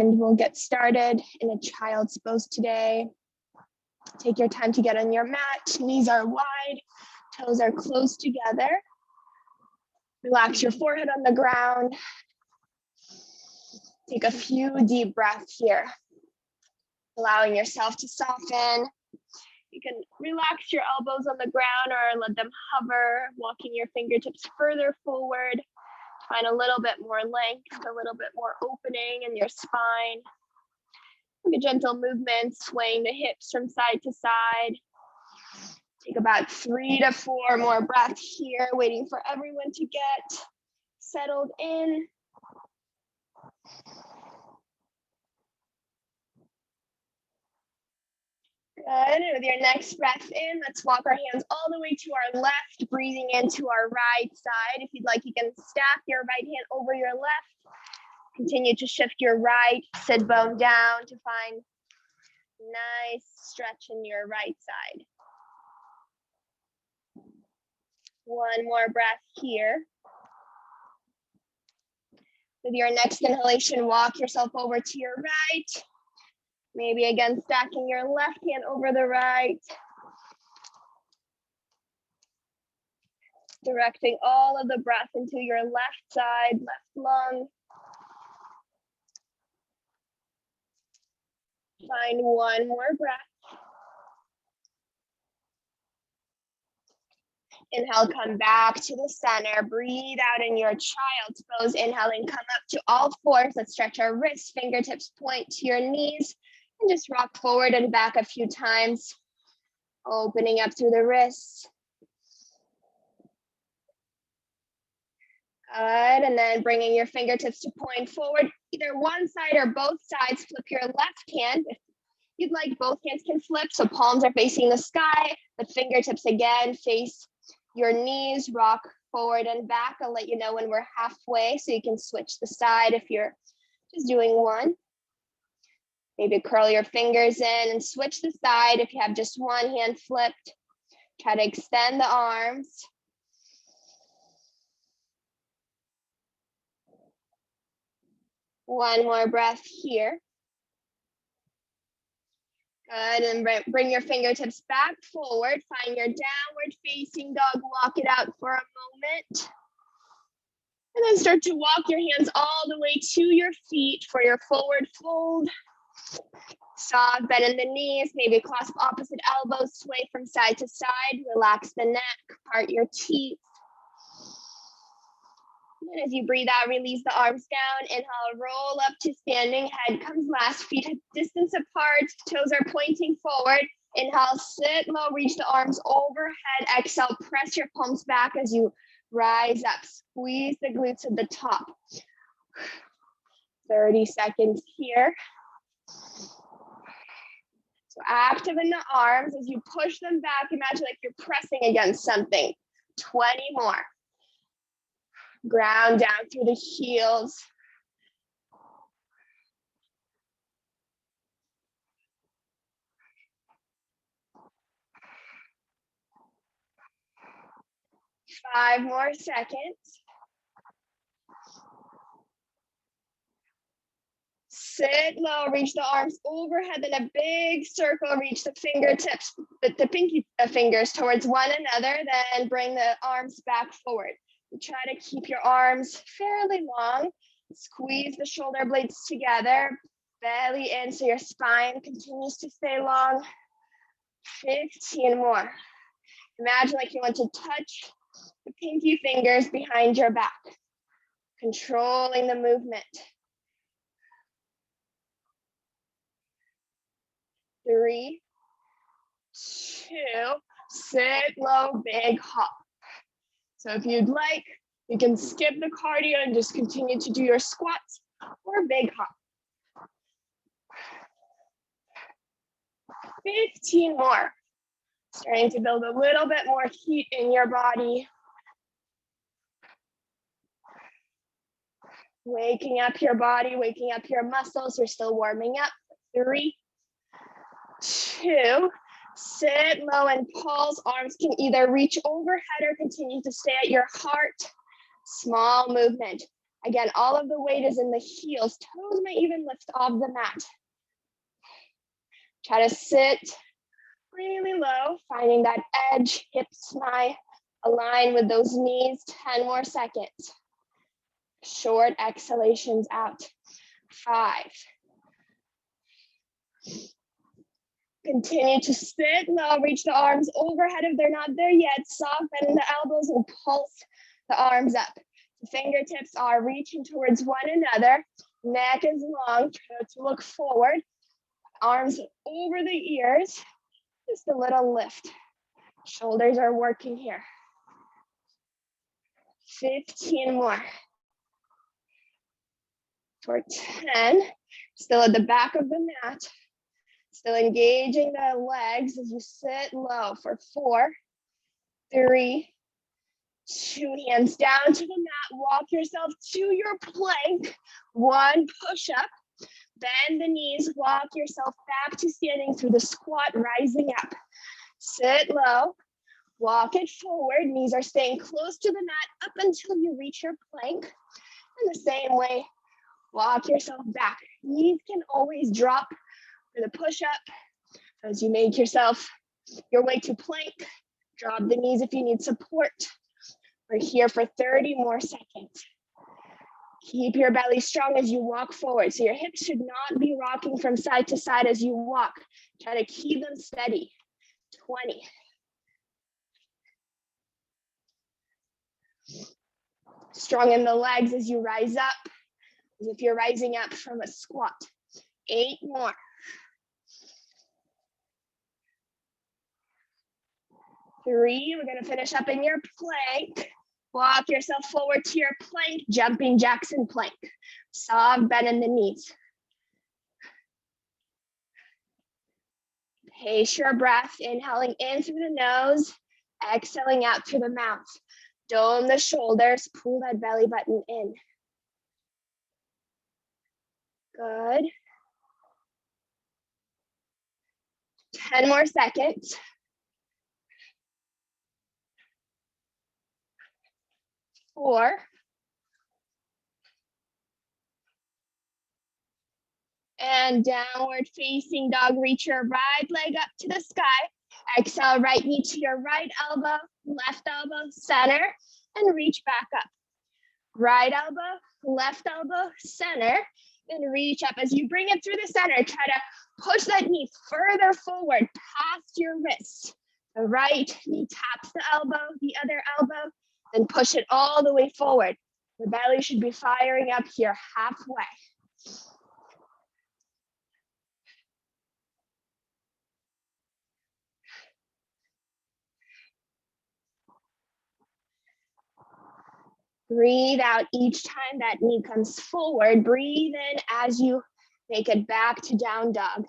we'll get started in a child's pose today. Take your time to get on your mat. Knees are wide, toes are close together. Relax your forehead on the ground. Take a few deep breaths here, allowing yourself to soften. You can relax your elbows on the ground or let them hover, walking your fingertips further forward. Find a little bit more length, a little bit more opening in your spine. Take a gentle movement, swaying the hips from side to side. Take about 3 to 4 more breaths here, waiting for everyone to get settled in. Good, and with your next breath in, let's walk our hands all the way to our left, breathing into our right side. If you'd like, you can stack your right hand over your left. Continue to shift your right sit bone down to find nice stretch in your right side. One more breath here. With your next inhalation, walk yourself over to your right. Maybe again, stacking your left hand over the right. Directing all of the breath into your left side, left lung. Find one more breath. Inhale, come back to the center. Breathe out in your child's pose. Inhaling, come up to all fours. Let's stretch our wrists, fingertips point to your knees. And just rock forward and back a few times. Opening up through the wrists. Good, and then bringing your fingertips to point forward. Either one side or both sides. Flip your left hand. If you'd like, both hands can flip, so palms are facing the sky, but fingertips again face your knees. Rock forward and back. I'll let you know when we're halfway, so you can switch the side if you're just doing one. Maybe curl your fingers in and switch the side if you have just one hand flipped. Try to extend the arms. One more breath here. Good, and bring your fingertips back forward. Find your downward facing dog. Walk it out for a moment. And then start to walk your hands all the way to your feet for your forward fold. Soft bend in the knees, maybe clasp opposite elbows, sway from side to side. Relax the neck, part your teeth. And as you breathe out, release the arms down. Inhale, roll up to standing. Head comes last, feet distance apart. Toes are pointing forward. Inhale, sit low, reach the arms overhead. Exhale, press your palms back as you rise up. Squeeze the glutes at the top. 30 seconds here. So active in the arms. As you push them back, imagine like you're pressing against something. 20 more. Ground down through the heels. Five more seconds. Sit low, reach the arms overhead, then a big circle, reach the fingertips, the pinky fingers towards one another, then bring the arms back forward. Try to keep your arms fairly long. Squeeze the shoulder blades together, belly in so your spine continues to stay long. 15 more. Imagine like you want to touch the pinky fingers behind your back, controlling the movement. 3, 2, sit low, big hop. So if you'd like, you can skip the cardio and just continue to do your squats or big hop. 15 more. Starting to build a little bit more heat in your body. Waking up your body, waking up your muscles. We're still warming up. 3, 2, sit low and pulse. Arms can either reach overhead or continue to stay at your heart. Small movement. Again, all of the weight is in the heels. Toes may even lift off the mat. Try to sit really low, finding that edge, hips align with those knees. 10 more seconds. Short exhalations out. 5. Continue to sit low, reach the arms overhead if they're not there yet. Soft bend in the elbows and pulse the arms up. The fingertips are reaching towards one another. Neck is long, try to look forward. Arms over the ears, just a little lift. Shoulders are working here. 15 more. For 10, still at the back of the mat. Still engaging the legs as you sit low for 4, 3, 2, hands down to the mat. Walk yourself to your plank. 1, push up. Bend the knees, walk yourself back to standing through the squat, rising up. Sit low, walk it forward. Knees are staying close to the mat up until you reach your plank. In the same way, walk yourself back. Knees can always drop for the push-up. As you make your way to plank, drop the knees if you need support. We're here for 30 more seconds. Keep your belly strong as you walk forward. So your hips should not be rocking from side to side as you walk. Try to keep them steady. 20. Strong in the legs as you rise up, as if you're rising up from a squat. 8 more. 3, we're gonna finish up in your plank. Walk yourself forward to your plank, jumping Jackson plank. Soft bend in the knees. Pace your breath, inhaling in through the nose, exhaling out through the mouth. Dome the shoulders, pull that belly button in. Good. 10 more seconds. 4. And downward facing dog. Reach your right leg up to the sky. Exhale, right knee to your right elbow, left elbow, center, and reach back up. Right elbow, left elbow, center, then reach up. As you bring it through the center, try to push that knee further forward past your wrist. The right knee taps the elbow, the other elbow, then push it all the way forward. The belly should be firing up here halfway. Breathe out each time that knee comes forward. Breathe in as you make it back to down dog.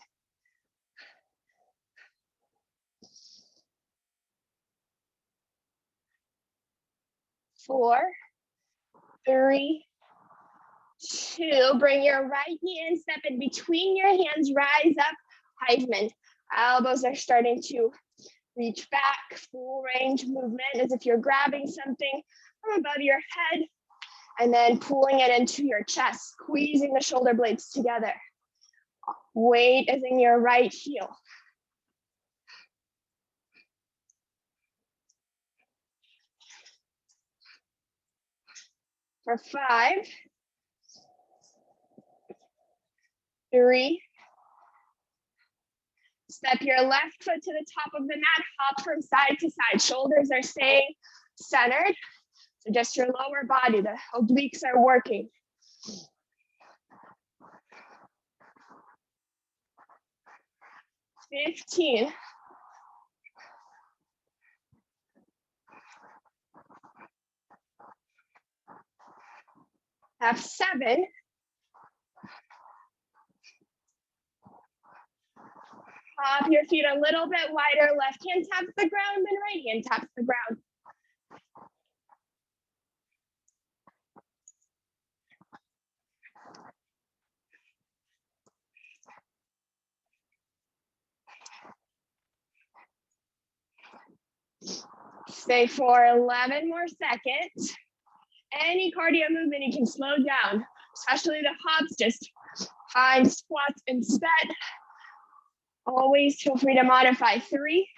4, 3, 2. Bring your right knee in, step in between your hands, rise up, Heisman. Elbows are starting to reach back, full range movement as if you're grabbing something from above your head and then pulling it into your chest, squeezing the shoulder blades together. Weight is in your right heel. For 5, 3, step your left foot to the top of the mat, hop from side to side. Shoulders are staying centered. So just your lower body, the obliques are working. 15. Have 7. Hop your feet a little bit wider. Left hand taps the ground, then right hand taps the ground. Stay for 11 more seconds. any cardio movement you can slow down, especially the hops. Just find squats instead. Always feel free to modify. 3,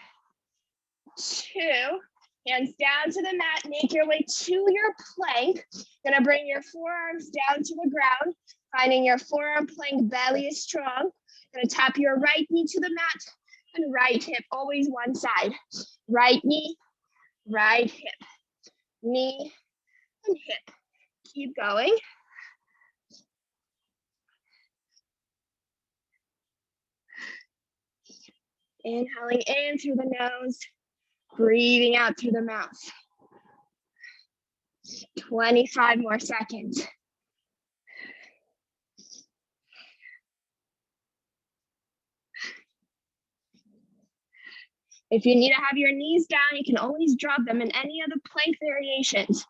2, hands down to the mat. Make your way to your plank. You're gonna bring your forearms down to the ground, finding your forearm plank, belly is strong. Gonna tap your right knee to the mat and right hip, always one side. Right knee, right hip, knee and hip. Keep going. Inhaling in through the nose, breathing out through the mouth. 25 more seconds. If you need to have your knees down, you can always drop them in any of the plank variations.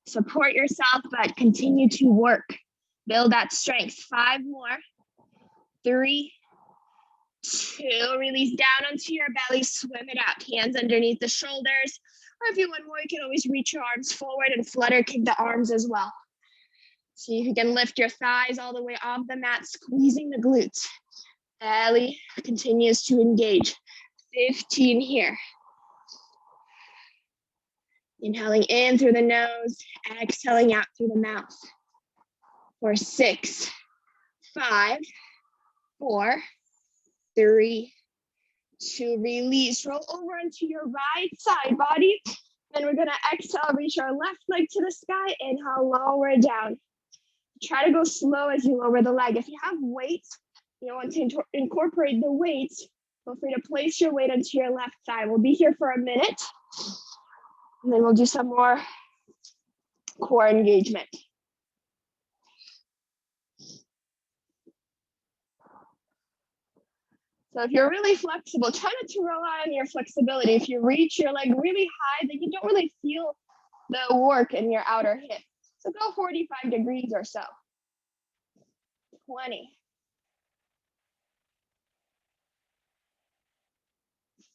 Support yourself, but continue to work. Build that strength. 5 more. 3, 2, release down onto your belly, swim it out. Hands underneath the shoulders. Or if you want more, you can always reach your arms forward and flutter kick the arms as well. See if you can lift your thighs all the way off the mat, squeezing the glutes. Belly continues to engage. 15 here. Inhaling in through the nose, exhaling out through the mouth. For 6, 5, 4, 3, 2, release. Roll over onto your right side body. Then we're gonna exhale, reach our left leg to the sky. Inhale, lower down. Try to go slow as you lower the leg. If you have weights, you want to incorporate the weights, feel free to place your weight onto your left side. We'll be here for a minute, and then we'll do some more core engagement. So if you're really flexible, try not to rely on your flexibility. If you reach your leg really high, then you don't really feel the work in your outer hip. So go 45 degrees or so. 20.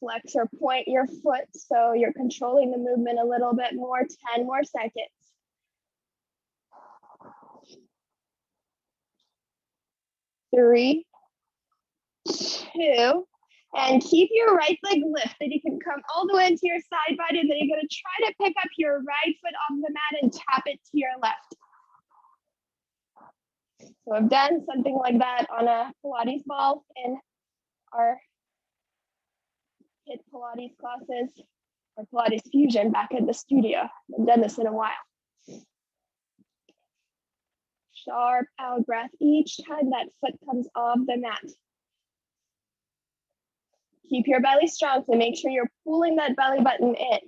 Flex or point your foot so you're controlling the movement a little bit more. 10 more seconds. 3, 2, and keep your right leg lifted. You can come all the way into your side body, and then you're going to try to pick up your right foot off the mat and tap it to your left. So I've done something like that on a Pilates ball in our HIIT Pilates classes, or Pilates Fusion back at the studio. I've done this in a while. Sharp out breath each time that foot comes off the mat. Keep your belly strong, so make sure you're pulling that belly button in.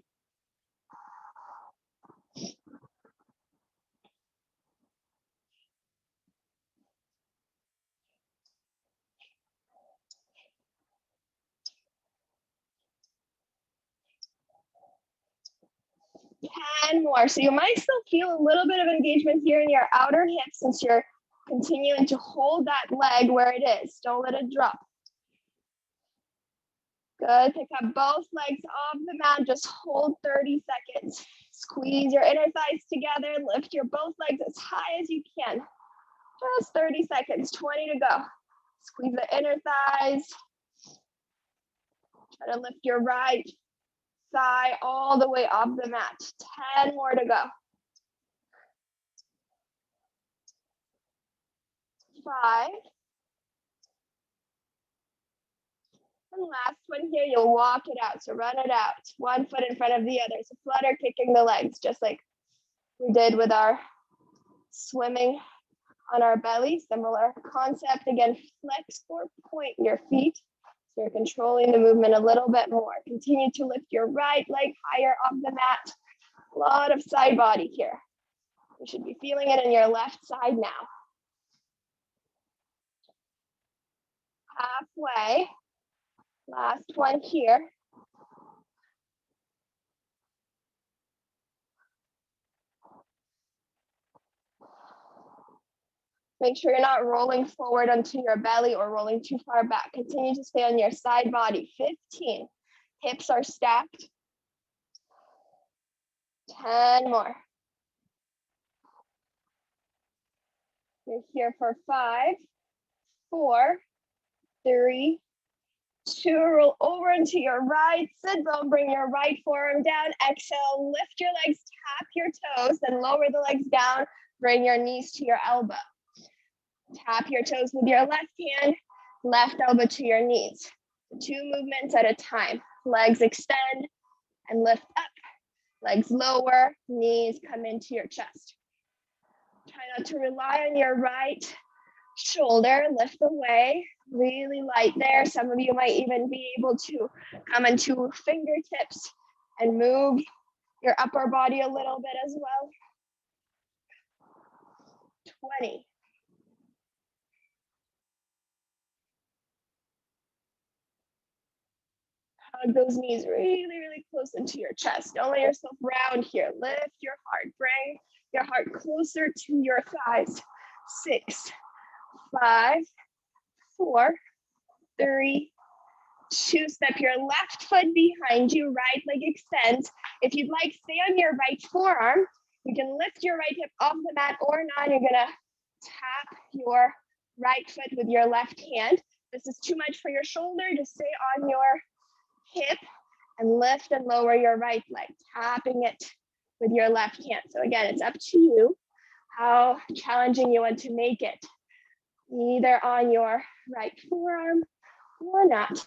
And more. So you might still feel a little bit of engagement here in your outer hip since you're continuing to hold that leg where it is. Don't let it drop. Good. Pick up both legs off the mat. Just hold 30 seconds. Squeeze your inner thighs together. Lift your both legs as high as you can. Just 30 seconds. 20 to go. Squeeze the inner thighs. Try to lift your right thigh all the way off the mat. 10 more to go. 5. And last one here, you'll walk it out. So run it out. One foot in front of the other. So flutter kicking the legs, just like we did with our swimming on our belly. Similar concept. Again, flex or point your feet. So you're controlling the movement a little bit more. Continue to lift your right leg higher off the mat. A lot of side body here. You should be feeling it in your left side now. Halfway. Last one here. Make sure you're not rolling forward onto your belly or rolling too far back. Continue to stay on your side body. 15. Hips are stacked. 10 more. You're here for 5, 4, 3, 2. Roll over into your right sit bone. Bring your right forearm down. Exhale, lift your legs, tap your toes, then lower the legs down. Bring your knees to your elbow. Tap your toes with your left hand, left elbow to your knees. 2 movements at a time. Legs extend and lift up. Legs lower, knees come into your chest. Try not to rely on your right shoulder. Lift away, really light there. Some of you might even be able to come into fingertips and move your upper body a little bit as well. 20. Hug those knees really, really close into your chest. Don't let yourself round here. Lift your heart. Bring your heart closer to your thighs. 6, 5, 4, 3, 2. Step your left foot behind you. Right leg extends. If you'd like, stay on your right forearm. You can lift your right hip off the mat or not. You're gonna tap your right foot with your left hand. This is too much for your shoulder. Just stay on your hip and lift and lower your right leg, tapping it with your left hand. So again, it's up to you how challenging you want to make it, either on your right forearm or not.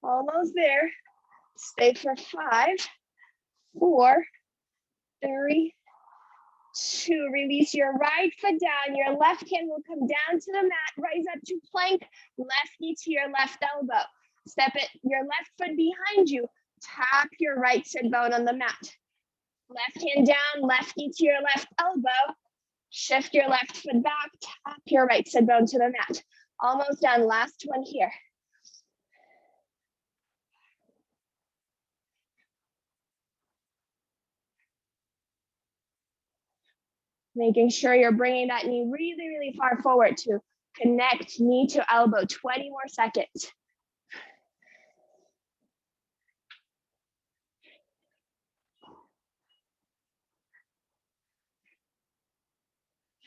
Almost there. Stay for 5, 4, 3, 2. Release your right foot down. Your left hand will come down to the mat. Rise up to plank. Left knee to your left elbow. Step it, your left foot behind you. Tap your right sit bone on the mat. Left hand down, left knee to your left elbow. Shift your left foot back. Tap your right sit bone to the mat. Almost done. Last one here. Making sure you're bringing that knee really, really far forward to connect knee to elbow. 20 more seconds.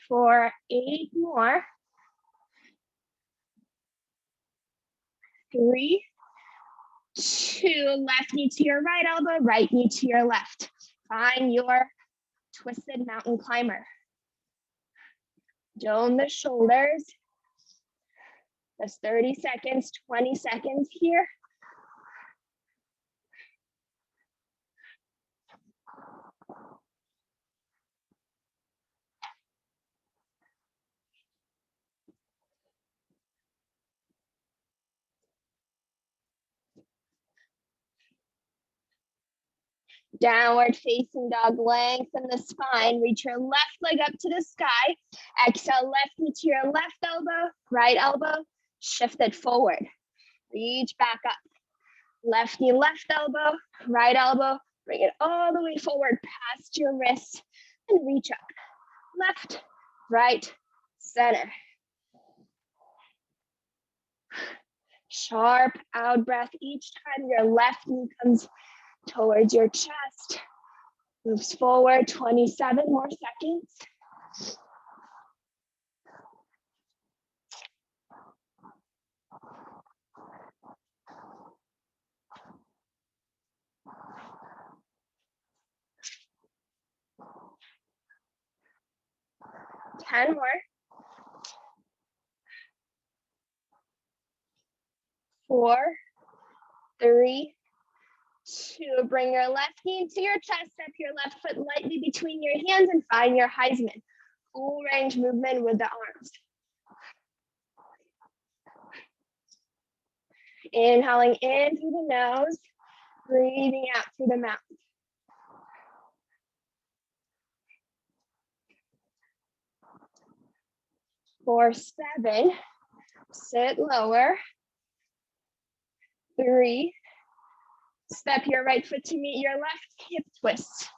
For 8 more. 3, 2. Left knee to your right elbow, right knee to your left. Find your twisted mountain climber. Dome the shoulders. That's 30 seconds, 20 seconds here. Downward facing dog, lengthen the spine. Reach your left leg up to the sky. Exhale, left knee to your left elbow, right elbow, shift it forward. Reach back up. Left knee, left elbow, right elbow. Bring it all the way forward past your wrist and reach up. Left, right, center. Sharp out breath each time your left knee comes towards your chest. Moves forward, 27 more seconds. Ten more. 4, 3, 2. Bring your left knee to your chest. Step your left foot lightly between your hands and find your Heisman. Full range movement with the arms. Inhaling in through the nose, breathing out through the mouth. For 7, sit lower. 3, step your right foot to meet your left, hip twist.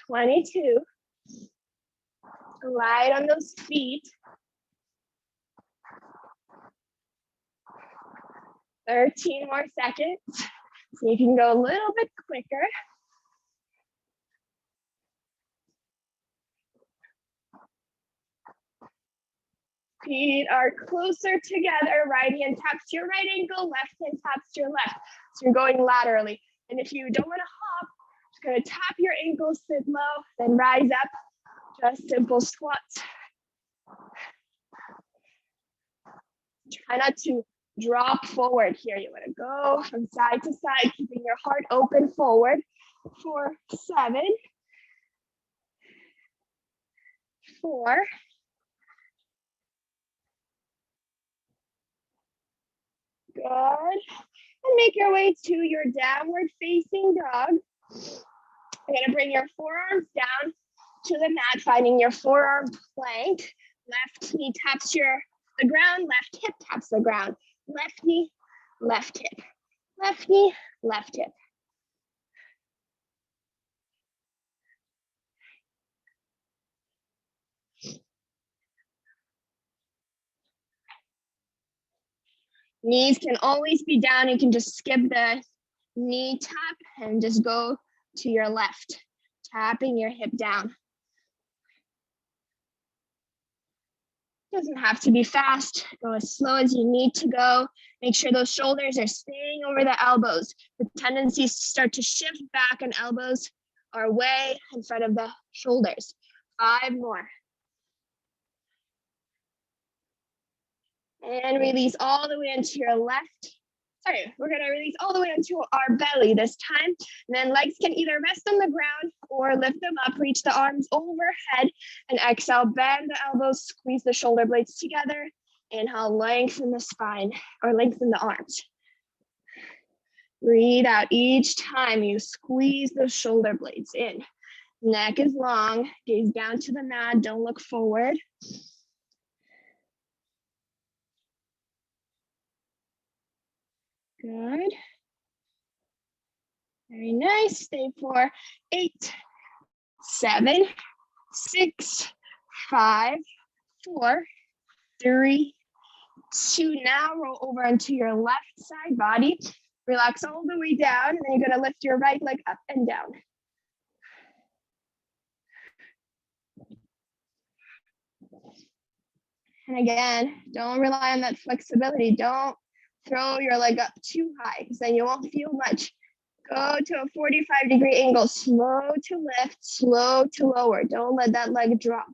22. Light on those feet. 13 more seconds. So you can go a little bit quicker. Feet are closer together. Right hand taps to your right ankle, left hand taps to your left. So you're going laterally. And if you don't want to hop, just gonna tap your ankles, sit low, then rise up. Just simple squats. Try not to drop forward here. You want to go from side to side, keeping your heart open forward. 4, 7, 4. Good. And make your way to your downward facing dog. You're going to bring your forearms down to the mat, finding your forearm plank. Left knee taps the ground, left hip taps the ground. Left knee, left hip. Left knee, left hip. Knees can always be down. You can just skip the knee tap and just go to your left, tapping your hip down. Doesn't have to be fast. Go as slow as you need to go. Make sure those shoulders are staying over the elbows. The tendency is to start to shift back and elbows are way in front of the shoulders. 5 more. And release all the way into your left. Sorry, we're gonna release all the way into our belly this time. And then legs can either rest on the ground or lift them up, reach the arms overhead, and exhale, bend the elbows, squeeze the shoulder blades together. Inhale, lengthen the spine or lengthen the arms. Breathe out each time you squeeze those shoulder blades in. Neck is long, gaze down to the mat, don't look forward. Good. Very nice. Stay for 8, 7, 6, 5, 4, 3, 2. Now roll over onto your left side body. Relax all the way down, and then you're going to lift your right leg up and down. And again, don't rely on that flexibility. Don't throw your leg up too high, because then you won't feel much. Go to a 45-degree angle, slow to lift, slow to lower. Don't let that leg drop.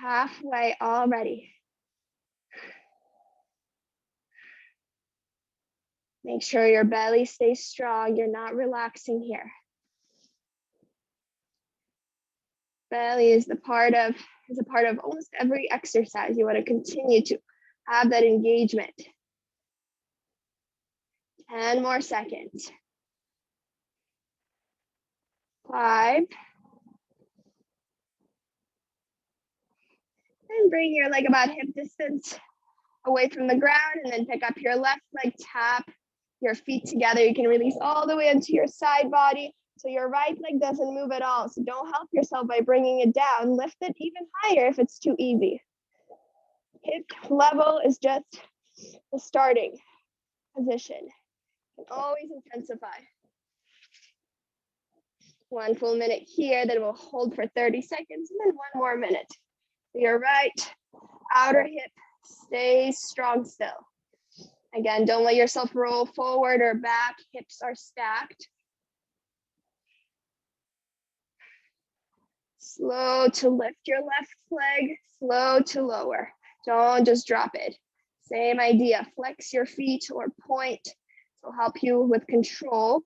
Halfway already. Make sure your belly stays strong. You're not relaxing here. Belly is a part of almost every exercise. You want to continue to have that engagement. 10 more seconds. 5. And bring your leg about hip distance away from the ground, and then pick up your left leg, tap your feet together. You can release all the way into your side body, so your right leg doesn't move at all. So don't help yourself by bringing it down. Lift it even higher if it's too easy. Hip level is just the starting position. You can always intensify. 1 full minute here, then we'll hold for 30 seconds, and then 1 more minute. So your right outer hip stays strong still. Again, don't let yourself roll forward or back. Hips are stacked. Slow to lift your left leg, slow to lower. Don't just drop it. Same idea, flex your feet or point. This will help you with control.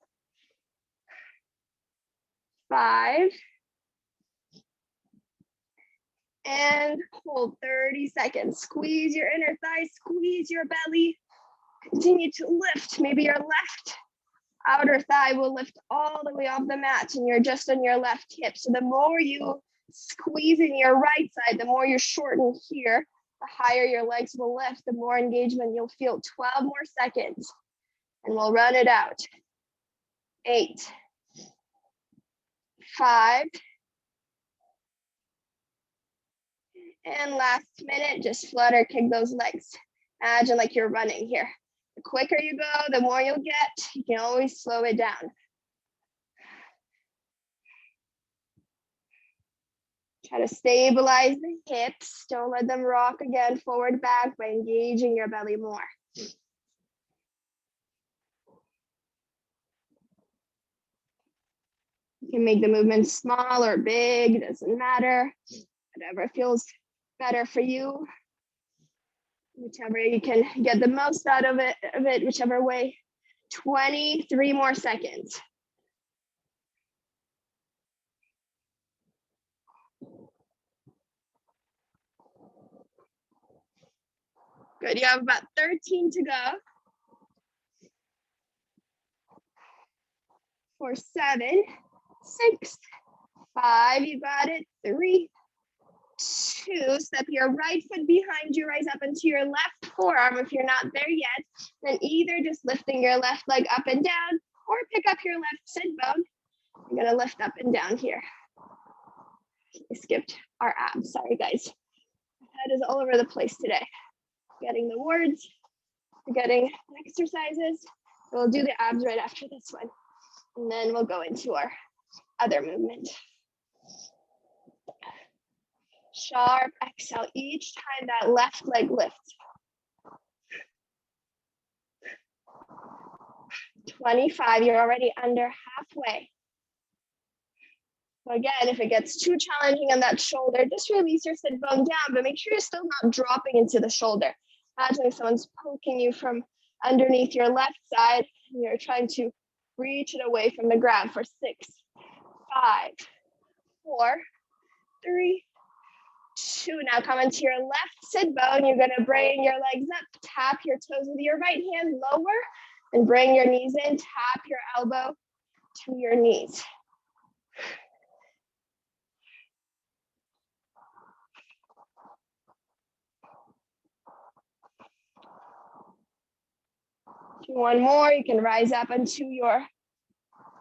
5. And hold 30 seconds. Squeeze your inner thighs, squeeze your belly. Continue to lift. Maybe your left outer thigh will lift all the way off the mat and you're just on your left hip. So the more you squeeze in your right side, the more you shorten here, the higher your legs will lift, the more engagement you'll feel. 12 more seconds and we'll run it out. 8, 5, and last minute, just flutter kick those legs. Imagine like you're running here. The quicker you go, the more you'll get. You can always slow it down. Try to stabilize the hips. Don't let them rock again, forward, back, by engaging your belly more. You can make the movement small or big, doesn't matter. Whatever feels better for you. Whichever you can get the most out of it, whichever way. 23 more seconds. Good, you have about 13 to go. For 7, 6, 5, you got it. 3, 2, step your right foot behind you, rise up into your left forearm. If you're not there yet, then either just lifting your left leg up and down or pick up your left sit bone. You're gonna lift up and down here. We skipped our abs, sorry guys. My head is all over the place today. Getting the words, getting exercises. We'll do the abs right after this one. And then we'll go into our other movement. Sharp exhale each time that left leg lifts. 25, you're already under halfway. So again, if it gets too challenging on that shoulder, just release your sit bone down, but make sure you're still not dropping into the shoulder. Imagine if someone's poking you from underneath your left side, and you're trying to reach it away from the ground for 6, 5, 4, 3, 2. Now come into your left sit bone. You're gonna bring your legs up, tap your toes with your right hand, lower, and bring your knees in, tap your elbow to your knees. Do one more, you can rise up onto your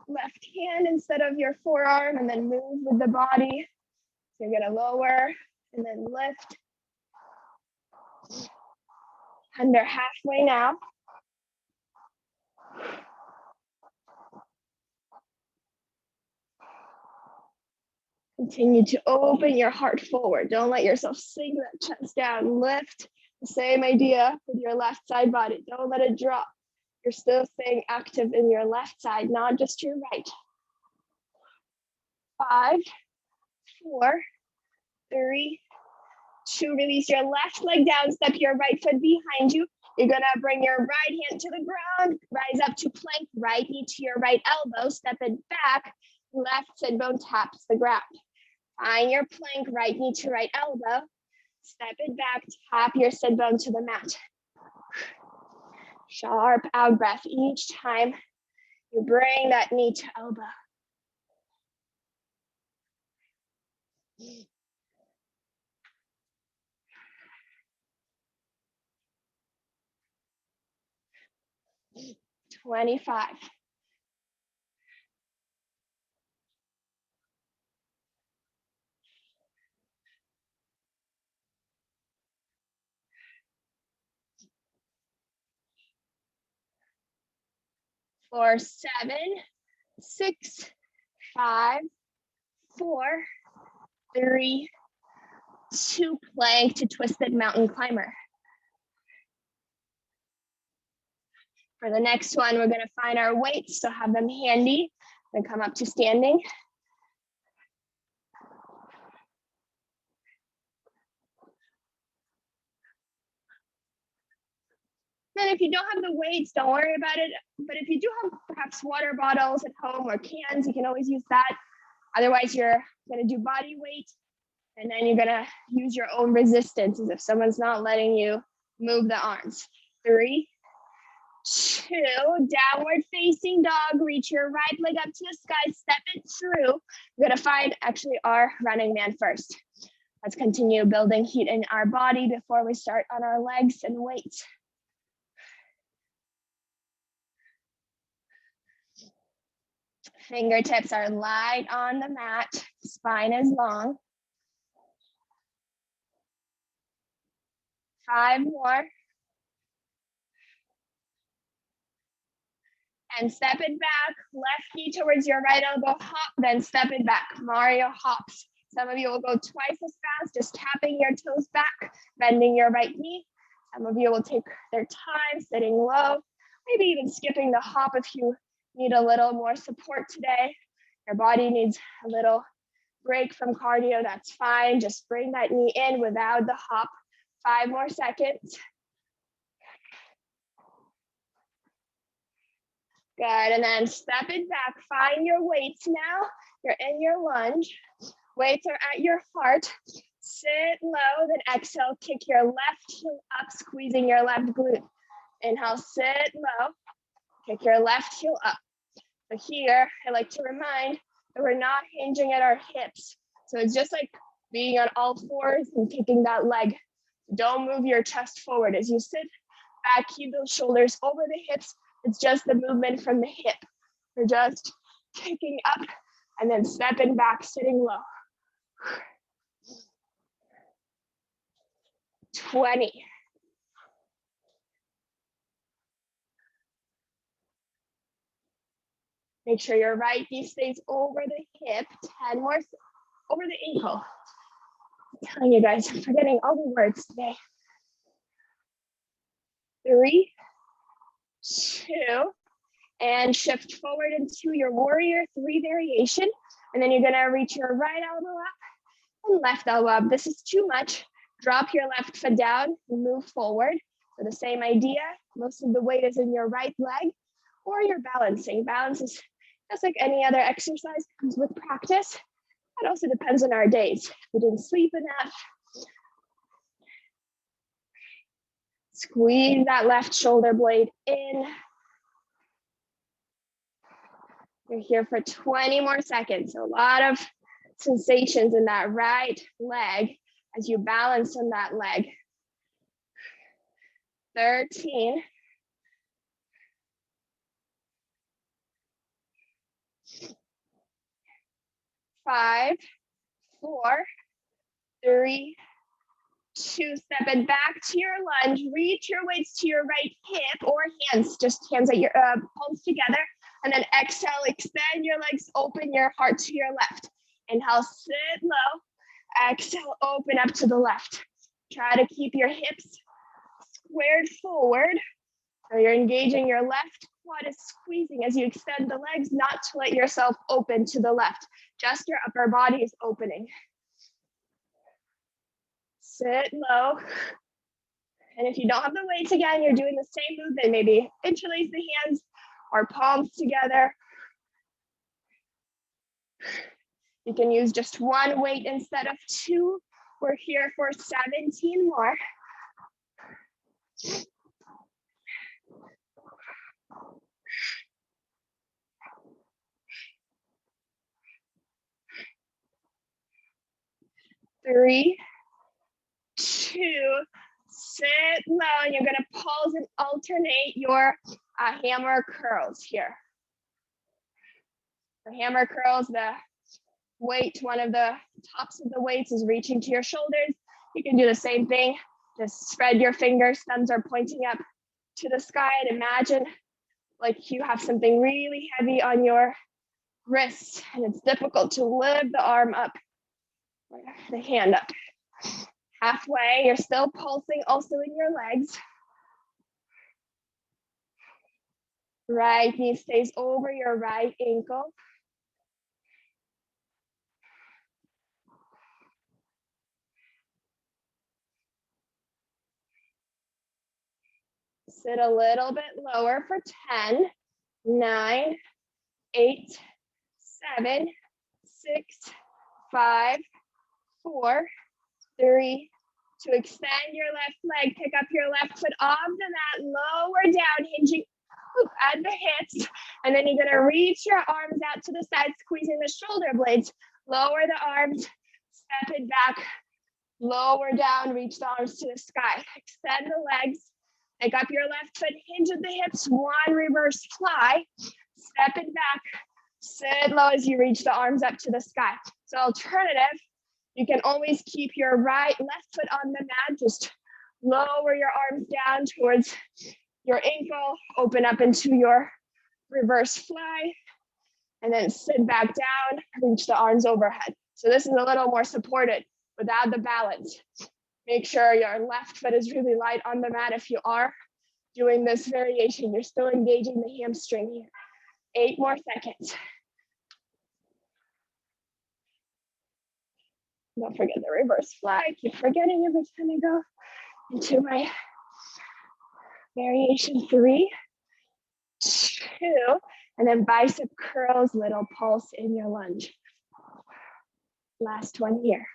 left hand instead of your forearm and then move with the body. So you're gonna lower and then lift. Under halfway now. Continue to open your heart forward. Don't let yourself sink that chest down. Lift. The same idea with your left side body. Don't let it drop. You're still staying active in your left side, not just your right. 5, 4, 3, 2. Release your left leg down. Step your right foot behind you. You're gonna bring your right hand to the ground. Rise up to plank. Right knee to your right elbow. Step it back. Left sit bone taps the ground. Find your plank. Right knee to right elbow. Step it back. Tap your sit bone to the mat. Sharp out breath each time you bring that knee to elbow. "25. For 7, 6, 5, 4, 3, 2. Plank to twisted mountain climber. For the next one, we're gonna find our weights, so have them handy and come up to standing. Then if you don't have the weights, don't worry about it. But if you do have perhaps water bottles at home or cans, you can always use that. Otherwise, you're gonna do body weight, and then you're gonna use your own resistance as if someone's not letting you move the arms. 3, 2, downward facing dog. Reach your right leg up to the sky, step it through. We're gonna find actually our running man first. Let's continue building heat in our body before we start on our legs and weights. Fingertips are light on the mat, spine is long. 5 more. And step it back, left knee towards your right elbow, hop, then step it back. Mariya hops. Some of you will go twice as fast, just tapping your toes back, bending your right knee. Some of you will take their time, sitting low, maybe even skipping the hop if you need a little more support today. Your body needs a little break from cardio, that's fine. Just bring that knee in without the hop. 5 more seconds. Good, and then step it back. Find your weights now. You're in your lunge. Weights are at your heart. Sit low, then exhale, kick your left heel up, squeezing your left glute. Inhale, sit low, kick your left heel up. So here, I like to remind that we're not hinging at our hips. So it's just like being on all fours and kicking that leg. Don't move your chest forward. As you sit back, keep those shoulders over the hips. It's just the movement from the hip. You're just kicking up and then stepping back, sitting low. 20. Make sure your right knee stays over the hip. 10 more, over the ankle. I'm telling you guys, I'm forgetting all the words today. 3, 2, and shift forward into your warrior 3 variation. And then you're gonna reach your right elbow up and left elbow up. This is too much. Drop your left foot down and move forward. So the same idea, most of the weight is in your right leg, or you're balancing. Balance is just like any other exercise, comes with practice. It also depends on our days. If we didn't sleep enough. Squeeze that left shoulder blade in. You're here for 20 more seconds. So a lot of sensations in that right leg as you balance on that leg. 13. 5, 4, 3, 2. Step it back to your lunge. Reach your weights to your right hip or hands, just hands at your palms together. And then exhale, extend your legs, open your heart to your left. Inhale, sit low. Exhale, open up to the left. Try to keep your hips squared forward. So you're engaging your left quad is squeezing as you extend the legs, not to let yourself open to the left. Just your upper body is opening. Sit low. And if you don't have the weights again, you're doing the same movement. Maybe interlace the hands or palms together. You can use just one weight instead of 2. We're here for 17 more. Three, 2, sit low, and you're gonna pulse and alternate your hammer curls here. The hammer curls, the weight, one of the tops of the weights is reaching to your shoulders. You can do the same thing. Just spread your fingers, thumbs are pointing up to the sky, and imagine like you have something really heavy on your wrist, and it's difficult to lift the arm up, or the hand up. Halfway, you're still pulsing also in your legs. Right knee stays over your right ankle. Sit a little bit lower for 10, 9, 8, 7, 6, 5, 4, 3, 2. Extend your left leg, pick up your left foot off the mat, lower down, hinging at the hips. And then you're gonna reach your arms out to the side, squeezing the shoulder blades. Lower the arms, step it back, lower down, reach the arms to the sky. Extend the legs, pick up your left foot, hinge at the hips, 1 reverse fly, step it back, sit low as you reach the arms up to the sky. So alternative, you can always keep your left foot on the mat, just lower your arms down towards your ankle, open up into your reverse fly, and then sit back down, reach the arms overhead. So this is a little more supported without the balance. Make sure your left foot is really light on the mat. If you are doing this variation, you're still engaging the hamstring here. 8 more seconds. Don't forget the reverse fly. I keep forgetting every time I go into my variation 3, 2, and then bicep curls, little pulse in your lunge. Last one here.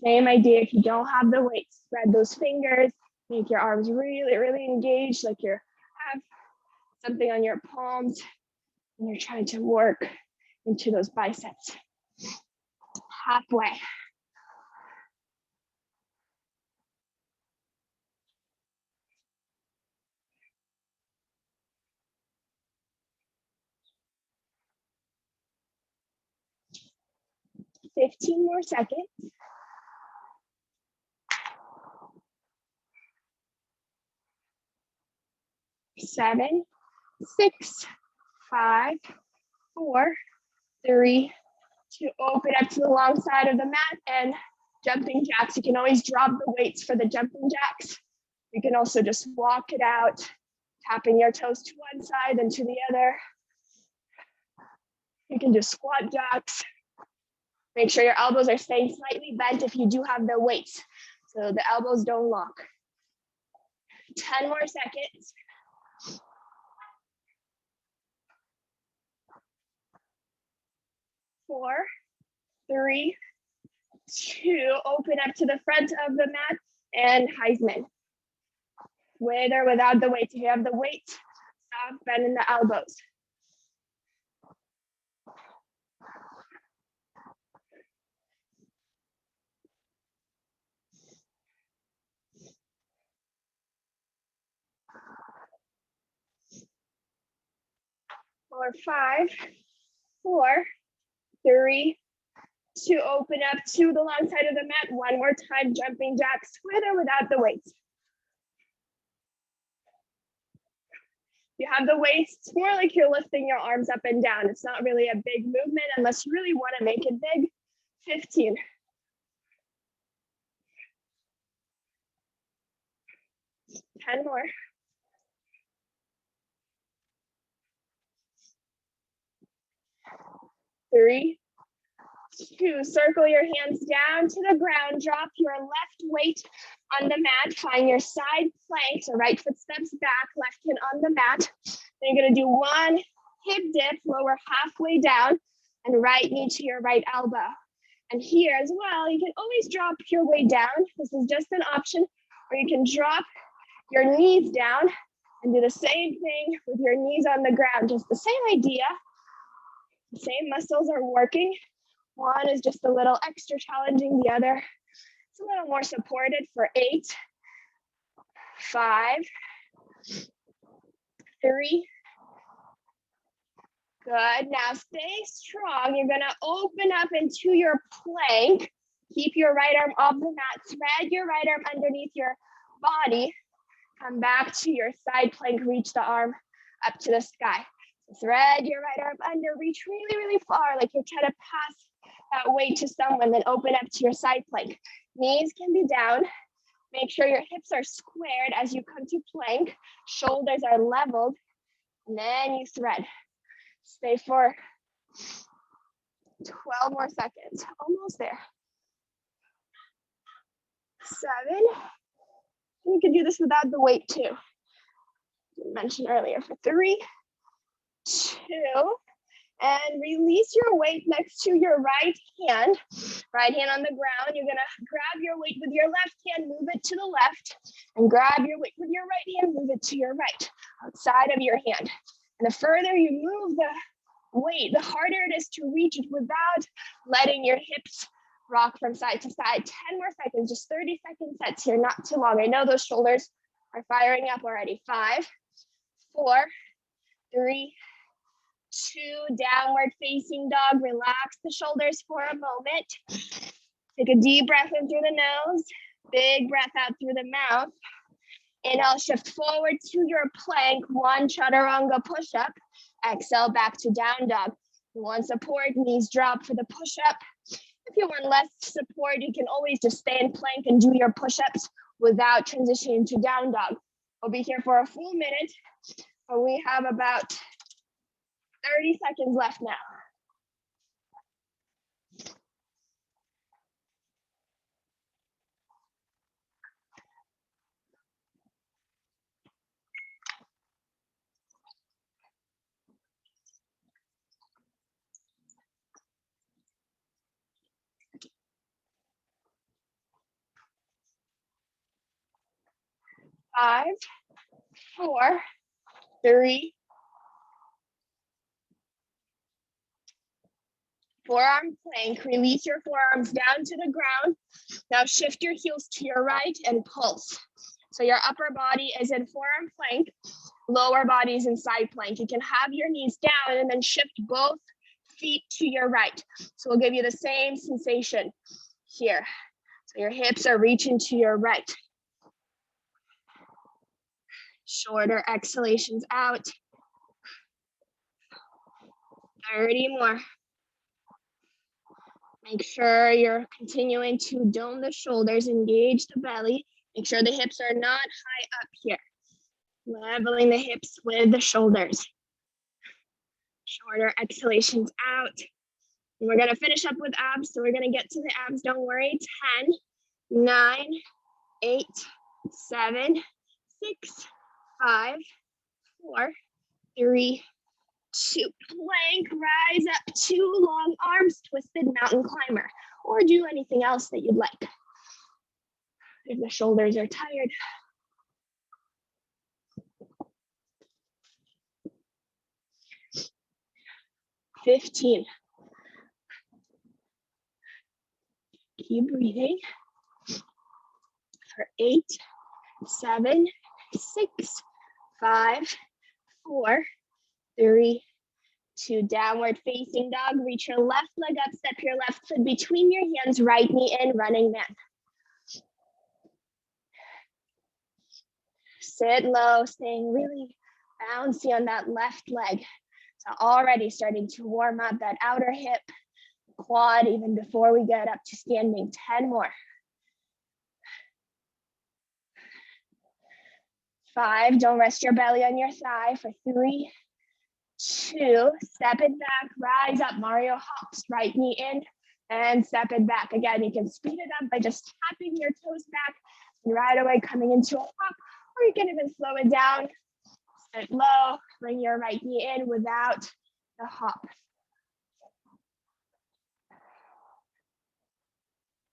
Same idea, if you don't have the weight, spread those fingers, make your arms really, really engaged, like you have something on your palms, and you're trying to work into those biceps. Halfway. Fifteen more seconds. 7, 6, 5, 4, 3, 2. Open up to the long side of the mat and jumping jacks. You can always drop the weights for the jumping jacks. You can also just walk it out, tapping your toes to one side and to the other. You can do squat jacks. Make sure your elbows are staying slightly bent if you do have the weights, so the elbows don't lock. 10 more seconds. 4, 3, 2. Open up to the front of the mat and Heisman. With or without the weights. If you have the weights, stop bending the elbows. Or 5, 4, 3, 2. Open up to the long side of the mat. One more time, jumping jacks with or without the weights. You have the weights, it's more like you're lifting your arms up and down. It's not really a big movement unless you really want to make it big. 15. 10 more. 3, 2. Circle your hands down to the ground. Drop your left weight on the mat. Find your side plank. So right foot steps back, left hand on the mat. Then you're going to do one hip dip, lower halfway down, and right knee to your right elbow. And here as well, you can always drop your weight down. This is just an option. Or you can drop your knees down and do the same thing with your knees on the ground. Just the same idea. The same muscles are working. One is just a little extra challenging. The other is a little more supported for 8, 5, 3. Good. Now stay strong. You're going to open up into your plank. Keep your right arm off the mat. Thread your right arm underneath your body. Come back to your side plank. Reach the arm up to the sky. Thread your right arm under. Reach really, really far, like you're trying to pass that weight to someone. Then open up to your side plank. Knees can be down. Make sure your hips are squared as you come to plank. Shoulders are leveled. And then you thread. Stay for 12 more seconds. Almost there. 7. You can do this without the weight too. I mentioned earlier for 3, 2, and release your weight next to your right hand. Right hand on the ground. You're gonna grab your weight with your left hand, move it to the left, and grab your weight with your right hand, move it to your right, outside of your hand. And the further you move the weight, the harder it is to reach it without letting your hips rock from side to side. 10 more seconds, just 30-second sets here, not too long. I know those shoulders are firing up already. 5, 4, 3, 2, downward facing dog. Relax the shoulders for a moment. Take a deep breath in through the nose, big breath out through the mouth. Inhale, shift forward to your plank, one chaturanga push-up. Exhale, back to down dog. You want support, knees drop for the push-up. If you want less support, you can always just stay in plank and do your push-ups without transitioning to down dog. We'll be here for a full minute, but we have about 30 seconds left now. 5, 4, 3, forearm plank. Release your forearms down to the ground. Now shift your heels to your right and pulse. So your upper body is in forearm plank, lower body is in side plank. You can have your knees down and then shift both feet to your right. So we'll give you the same sensation here. So your hips are reaching to your right. Shorter exhalations out. 30 more. Make sure you're continuing to dome the shoulders, engage the belly. Make sure the hips are not high up here. Leveling the hips with the shoulders. Shorter exhalations out. And we're gonna finish up with abs, so we're gonna get to the abs, don't worry. 10, 9, 8, 7, 6, 5, 4, 3, 2. Plank, rise up, 2 long arms, twisted mountain climber, or do anything else that you'd like. If the shoulders are tired. $15. Keep breathing. For 8, 7, 6, 5, 4, 3, 2. Downward facing dog. Reach your left leg up, step your left foot between your hands, right knee in, running man. Sit low, staying really bouncy on that left leg. So already starting to warm up that outer hip, quad, even before we get up to standing. 10 more. 5, don't rest your belly on your thigh. For 3, 2, step it back, rise up, Mario hops, right knee in, and step it back. Again, you can speed it up by just tapping your toes back, and right away coming into a hop, or you can even slow it down, sit low, bring your right knee in without the hop.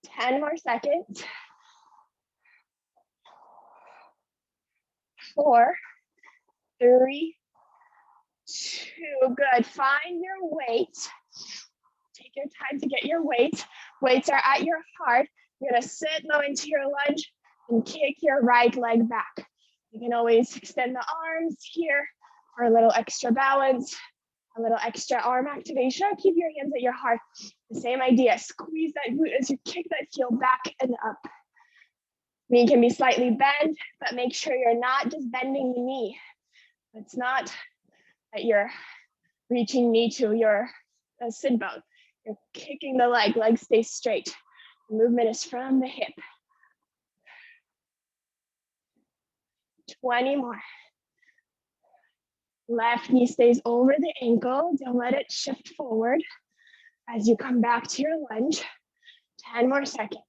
10 more seconds. 4, 3, 2, good. Find your weight. Take your time to get your weight. Weights are at your heart. You're gonna sit low into your lunge and kick your right leg back. You can always extend the arms here for a little extra balance, a little extra arm activation. Keep your hands at your heart. The same idea, squeeze that glute as you kick that heel back and up. Knee can be slightly bent, but make sure you're not just bending the knee. It's not that you're reaching knee to your sit bone. You're kicking the leg stays straight. The movement is from the hip. 20 more. Left knee stays over the ankle. Don't let it shift forward as you come back to your lunge. 10 more seconds.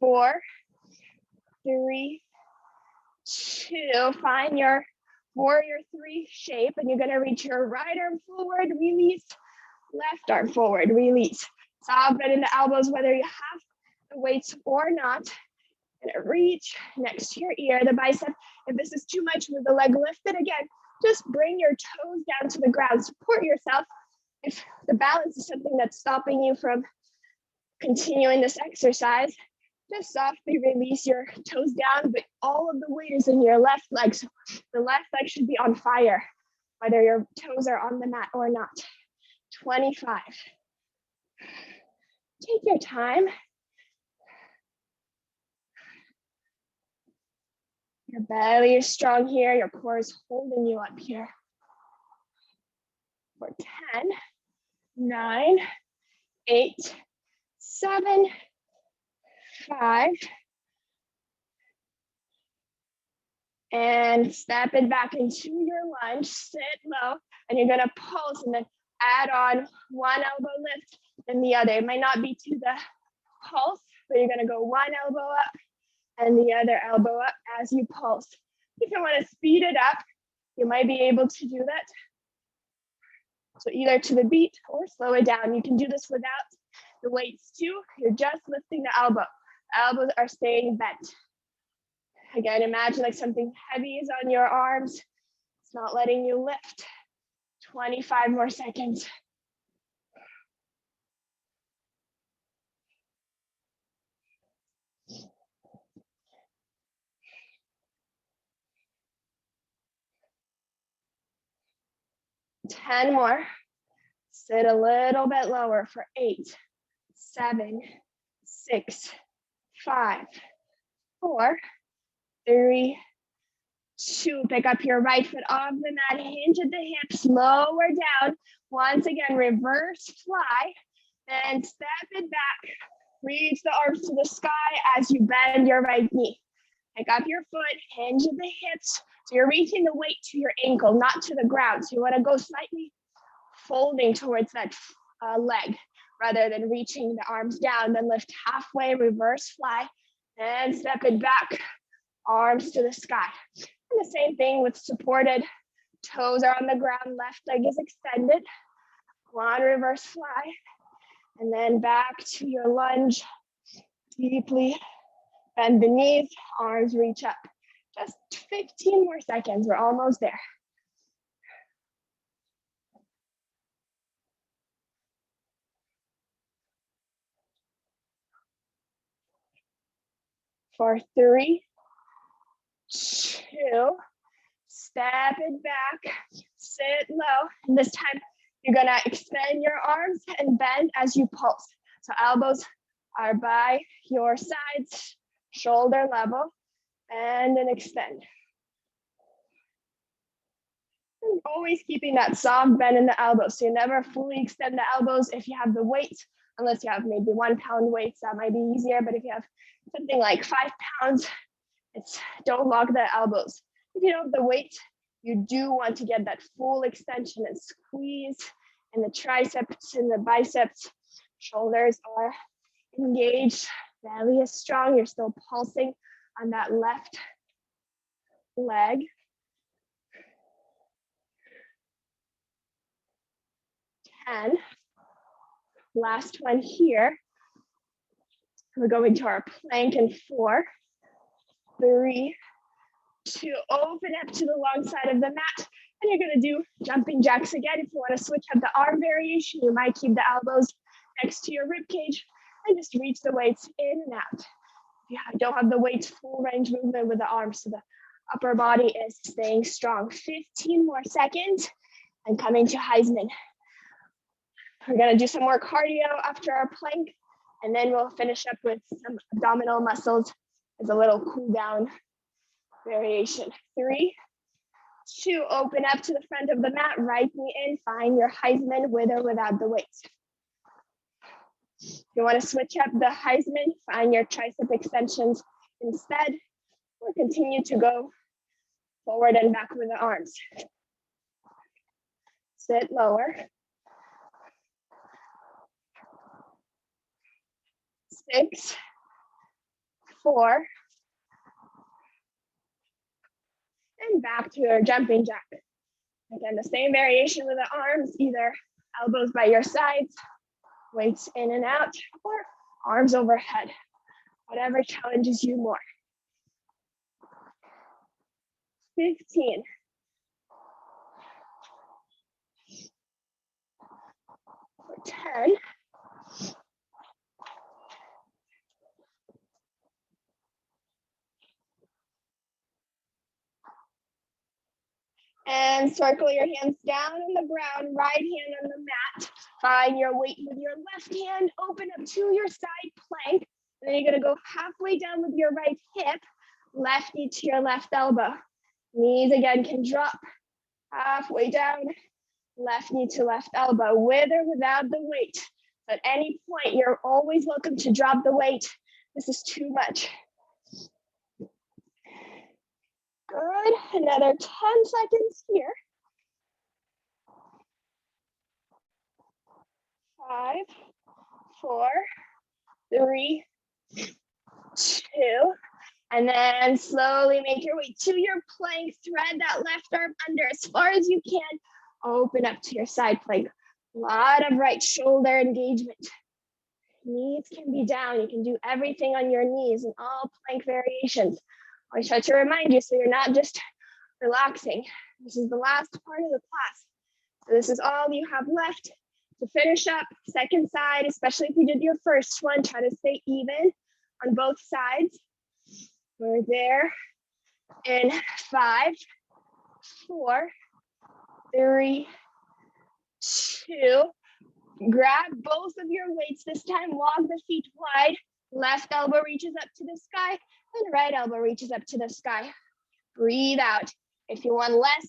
4, 3, 2. Find your warrior 3 shape, and you're gonna reach your right arm forward, release, left arm forward, release. Soft bend in the elbows, whether you have the weights or not. And reach next to your ear, the bicep. If this is too much with the leg lifted, again, just bring your toes down to the ground. Support yourself. If the balance is something that's stopping you from continuing this exercise, just softly release your toes down, but all of the weight is in your left leg. So the left leg should be on fire, whether your toes are on the mat or not. 25. Take your time. Your belly is strong here. Your core is holding you up here. For 10, 9, 8, 7, 5, and step it back into your lunge. Sit low, and you're gonna pulse and then add on one elbow lift and the other. It might not be to the pulse, but you're gonna go one elbow up and the other elbow up as you pulse. If you wanna speed it up, you might be able to do that. So either to the beat or slow it down. You can do this without the weights too. You're just lifting the elbow. Elbows are staying bent. Again, imagine like something heavy is on your arms. It's not letting you lift. 25 more seconds. Ten more. Sit a little bit lower for 8, 7, 6, 5, 4, 3, 2. Pick up your right foot off the mat, hinge at the hips, lower down. Once again, reverse fly, and step it back. Reach the arms to the sky as you bend your right knee. Pick up your foot, hinge at the hips. So you're reaching the weight to your ankle, not to the ground. So you want to go slightly folding towards that leg rather than reaching the arms down. Then lift halfway, reverse fly, and step it back. Arms to the sky. And the same thing with supported. Toes are on the ground, left leg is extended. One reverse fly. And then back to your lunge. Deeply bend the knees, arms reach up. Just 15 more seconds, we're almost there. For 3, 2, step it back, sit low. And this time, you're gonna extend your arms and bend as you pulse. So elbows are by your sides, shoulder level, and then extend. And always keeping that soft bend in the elbows. So you never fully extend the elbows if you have the weight, unless you have maybe 1 pound weights, that might be easier. But if you have something like 5 pounds, don't lock the elbows. If you don't have the weight, you do want to get that full extension and squeeze in the triceps and the biceps. Shoulders are engaged, belly is strong. You're still pulsing on that left leg. 10. Last one here. We're going to our plank in 4, 3, 2. Open up to the long side of the mat. And you're going to do jumping jacks again. If you want to switch up the arm variation, you might keep the elbows next to your rib cage and just reach the weights in and out. If you don't have the weights, full range movement with the arms, so the upper body is staying strong. 15 more seconds and coming to Heisman. We're going to do some more cardio after our plank, and then we'll finish up with some abdominal muscles as a little cool down variation. 3, 2, open up to the front of the mat, right knee in, find your Heisman with or without the weights. If you want to switch up the Heisman, find your tricep extensions instead, or continue to go forward and back with the arms. Sit lower. 6, 4, and back to your jumping jack. Again, the same variation with the arms, either elbows by your sides, weights in and out, or arms overhead, whatever challenges you more. 15. 10. And circle your hands down on the ground, right hand on the mat. Find your weight with your left hand, open up to your side plank. And then you're gonna go halfway down with your right hip, Left knee to your left elbow. Knees again can drop halfway down. Left knee to left elbow, with or without the weight. At any point, you're always welcome to drop the weight. This is too much. Good, another 10 seconds here. 5, 4, 3, 2, and then slowly make your way to your plank. Thread that left arm under as far as you can. Open up to your side plank. A lot of right shoulder engagement. Knees can be down. You can do everything on your knees in all plank variations. I try to remind you so you're not just relaxing. This is the last part of the class. So this is all you have left to finish up. Second side, especially if you did your first one, try to stay even on both sides. We're there in 5, 4, 3, 2. Grab both of your weights this time. Walk the feet wide. Left elbow reaches up to the sky and right elbow reaches up to the sky. Breathe out. If you want less,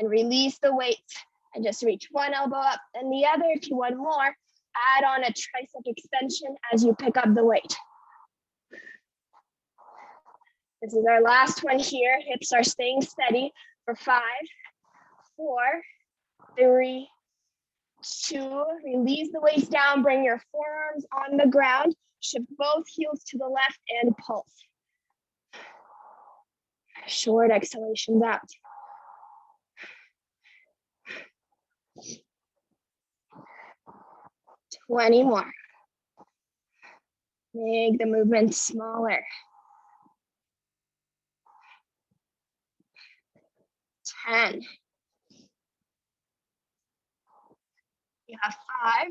and release the weights and just reach one elbow up and the other. If you want more, add on a tricep extension as you pick up the weight. This is our last one here. Hips are staying steady for 5, 4, 3, 2. Release the waist down. Bring your forearms on the ground. Shift both heels to the left and pulse. Short exhalations out. Twenty more. Make the movement smaller. 10. You have 5.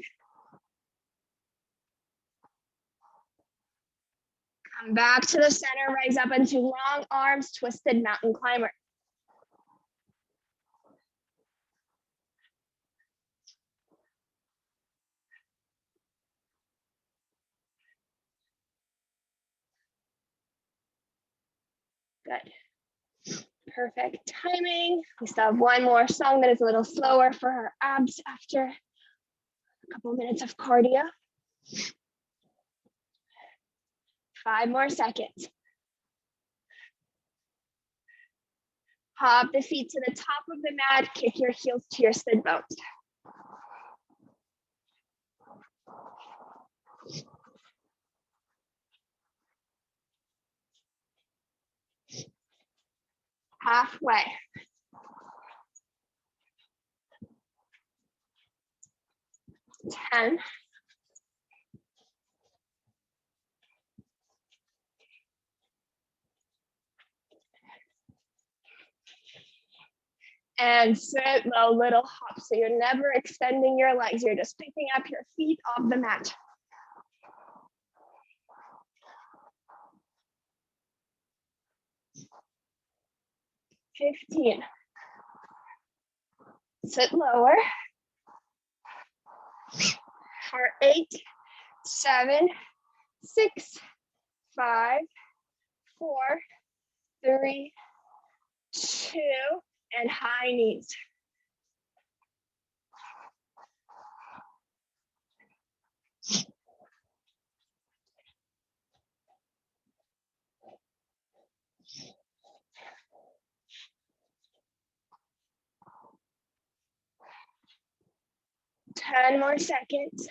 Come back to the center, rise up into long arms, twisted mountain climber. Good. Perfect timing. We still have one more song that is a little slower for our abs after a couple minutes of cardio. 5 more seconds. Hop the feet to the top of the mat, kick your heels to your sit bones. Halfway. 10. And sit low, little hop. So you're never extending your legs. You're just picking up your feet off the mat. $15. Sit lower. For 8, 7, 6, 5, 4, 3, 2, and high knees. Ten more seconds.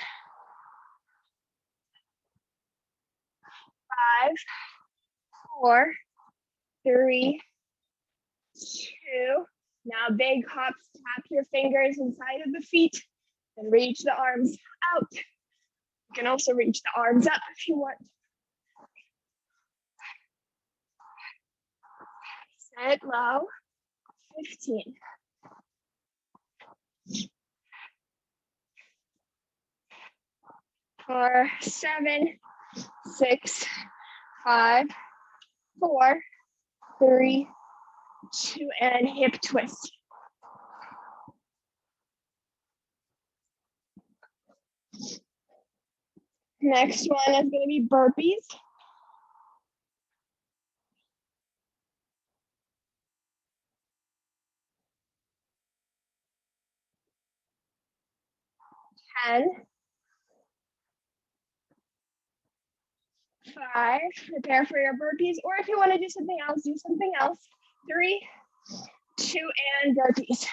5, 4, 3, 2. Now big hops, tap your fingers inside of the feet and reach the arms out. You can also reach the arms up if you want. Sit low. 15. For 7, 6, 5, 4, 3, 2, and hip twist. Next one is going to be burpees. 10, 5, prepare for your burpees, or if you want to do something else, do something else. 3, 2, and burpees.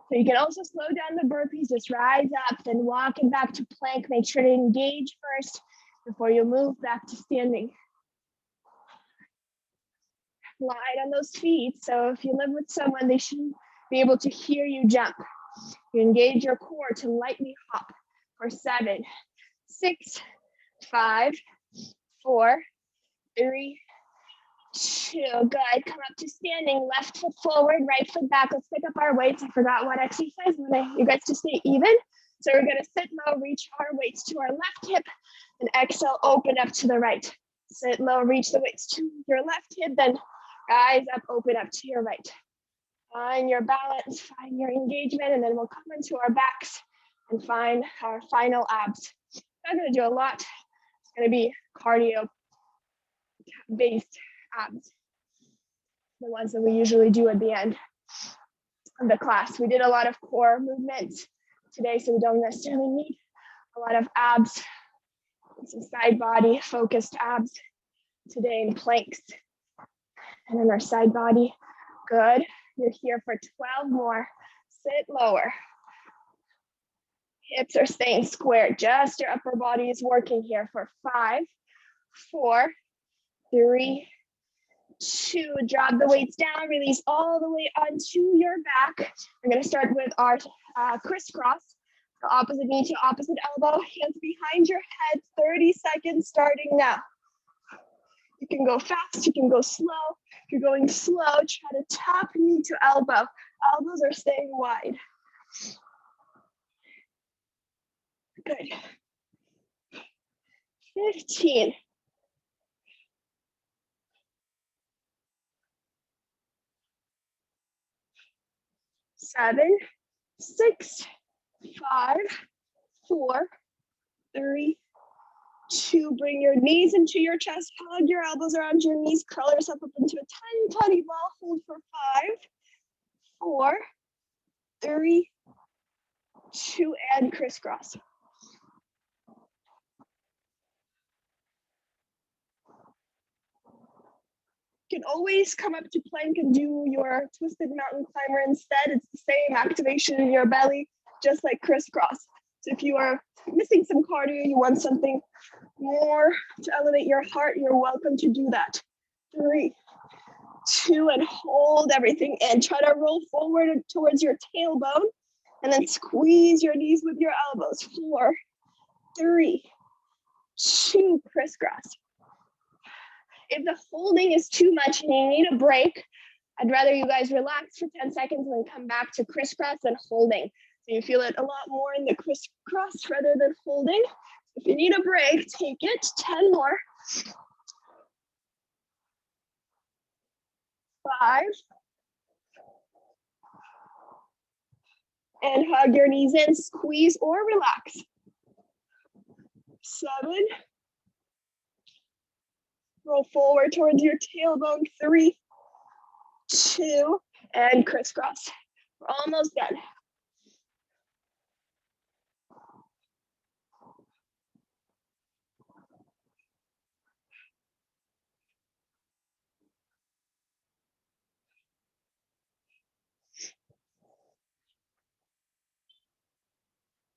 So you can also slow down the burpees, just rise up, then walking back to plank. Make sure to engage first before you move back to standing. Light on those feet. So if you live with someone, they should be able to hear you jump. You engage your core to lightly hop for 7, 6, 5, 4, 3, 2. Good. Come up to standing. Left foot forward, right foot back. Let's pick up our weights. I forgot what exercise. I want you guys to stay even. So we're going to sit low, reach our weights to our left hip, and exhale, open up to the right. Sit low, reach the weights to your left hip, then rise up, open up to your right. Find your balance, find your engagement, and then we'll come into our backs and find our final abs. I'm not going to do a lot. It's going to be cardio-based abs, the ones that we usually do at the end of the class. We did a lot of core movements today, so we don't necessarily need a lot of abs. Some side body focused abs today in planks. And then our side body. Good. You're here for 12 more. Sit lower. Hips are staying square. Just your upper body is working here for 5, 4, 3, 2. Drop the weights down. Release all the way onto your back. We're going to start with our crisscross. So opposite knee to opposite elbow. Hands behind your head. 30 seconds starting now. You can go fast. You can go slow. If you're going slow, try to tap knee to elbow. Elbows are staying wide. Good. 15. 7, 6, 5, 4, 3, 2. Bring your knees into your chest. Hug your elbows around your knees. Curl yourself up into a tiny ball. Hold for 5, 4, 3, 2, and crisscross. You can always come up to plank and do your twisted mountain climber instead. It's the same activation in your belly, just like crisscross. So if you are missing some cardio, you want something more to elevate your heart, you're welcome to do that. 3, 2, and hold everything in. Try to roll forward towards your tailbone and then squeeze your knees with your elbows. 4, 3, 2, crisscross. If the holding is too much and you need a break, I'd rather you guys relax for 10 seconds and then come back to crisscross and holding. So you feel it a lot more in the crisscross rather than holding. If you need a break, take it. 10 more. 5. And hug your knees in, squeeze or relax. 7. Roll forward towards your tailbone. 3, 2, and crisscross. We're almost done.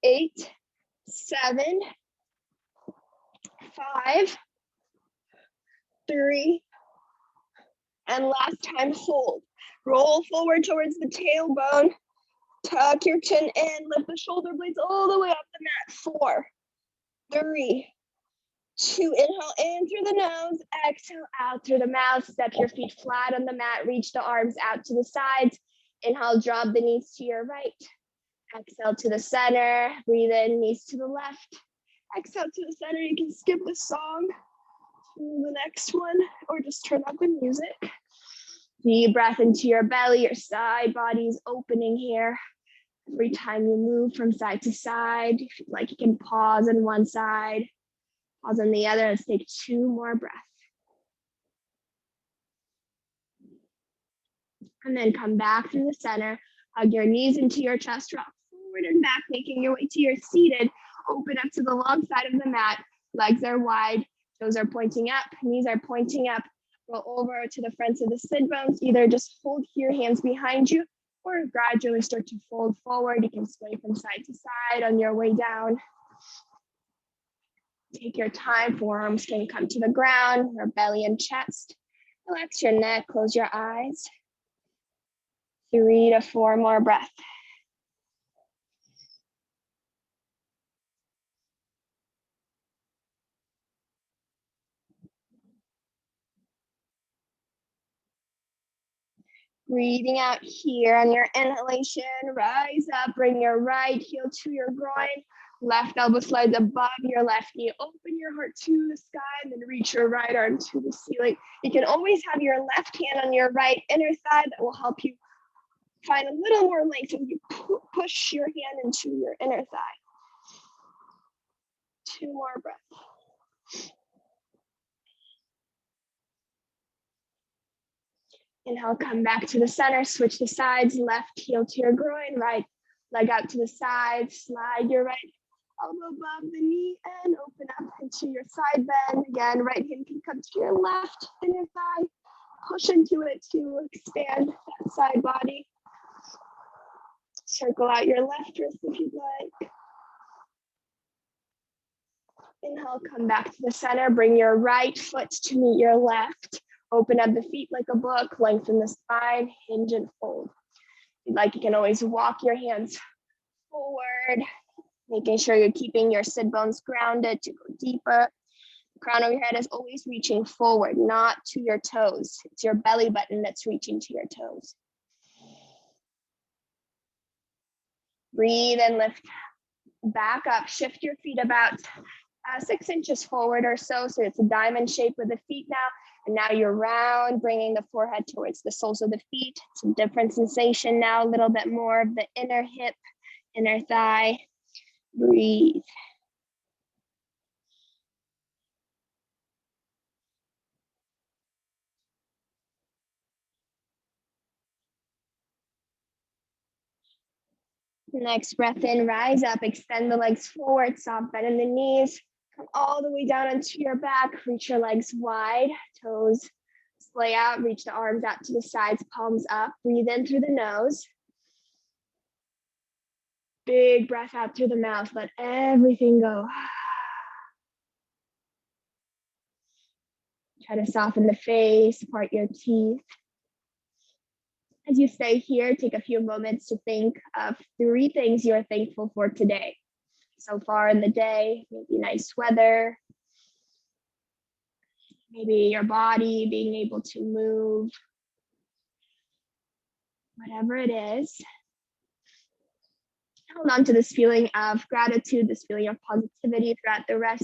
Eight, 7, 5, 3, and last time, hold. Roll forward towards the tailbone. Tuck your chin in, lift the shoulder blades all the way up the mat. 4, 3, 2, inhale in through the nose, exhale out through the mouth. Step your feet flat on the mat, reach the arms out to the sides. Inhale, drop the knees to your right. Exhale to the center, breathe in, knees to the left. Exhale to the center, you can skip the song to the next one, or just turn up the music. Deep breath into your belly, your side body is opening here. Every time you move from side to side, you feel like you can pause on one side, pause on the other. Let's take 2 more breaths. And then come back through the center, hug your knees into your chest, rock forward and back, making your way to your seated. Open up to the long side of the mat. Legs are wide, toes are pointing up, knees are pointing up. Roll over to the fronts of the sit bones. Either just hold here, hands behind you, or gradually start to fold forward. You can sway from side to side on your way down. Take your time, forearms can come to the ground, your belly and chest. Relax your neck, close your eyes. 3 to 4 more breaths. Breathing out here on your inhalation, rise up, bring your right heel to your groin, left elbow slides above your left knee, open your heart to the sky, and then reach your right arm to the ceiling. You can always have your left hand on your right inner thigh. That will help you find a little more length when you push your hand into your inner thigh. 2 more breaths. Inhale, come back to the center, switch the sides, left heel to your groin, right leg out to the side, slide your right elbow above the knee and open up into your side bend. Again, right hand can come to your left inner thigh, push into it to expand that side body. Circle out your left wrist if you'd like. Inhale, come back to the center, bring your right foot to meet your left. Open up the feet like a book, lengthen the spine, hinge and fold. If you'd like, you can always walk your hands forward, making sure you're keeping your sit bones grounded to go deeper. The crown of your head is always reaching forward, not to your toes. It's your belly button that's reaching to your toes. Breathe and lift back up. Shift your feet about 6 inches forward or so. So it's a diamond shape with the feet now. And now you're round, bringing the forehead towards the soles of the feet. Some different sensation now, a little bit more of the inner hip, inner thigh. Breathe. Next breath in, rise up, extend the legs forward, soft bend in the knees. Come all the way down onto your back, reach your legs wide, toes splay out, reach the arms out to the sides, palms up. Breathe in through the nose. Big breath out through the mouth, let everything go. Try to soften the face, part your teeth. As you stay here, take a few moments to think of 3 things you're thankful for today. So far in the day, maybe nice weather, maybe your body being able to move, whatever it is. Hold on to this feeling of gratitude, this feeling of positivity throughout the rest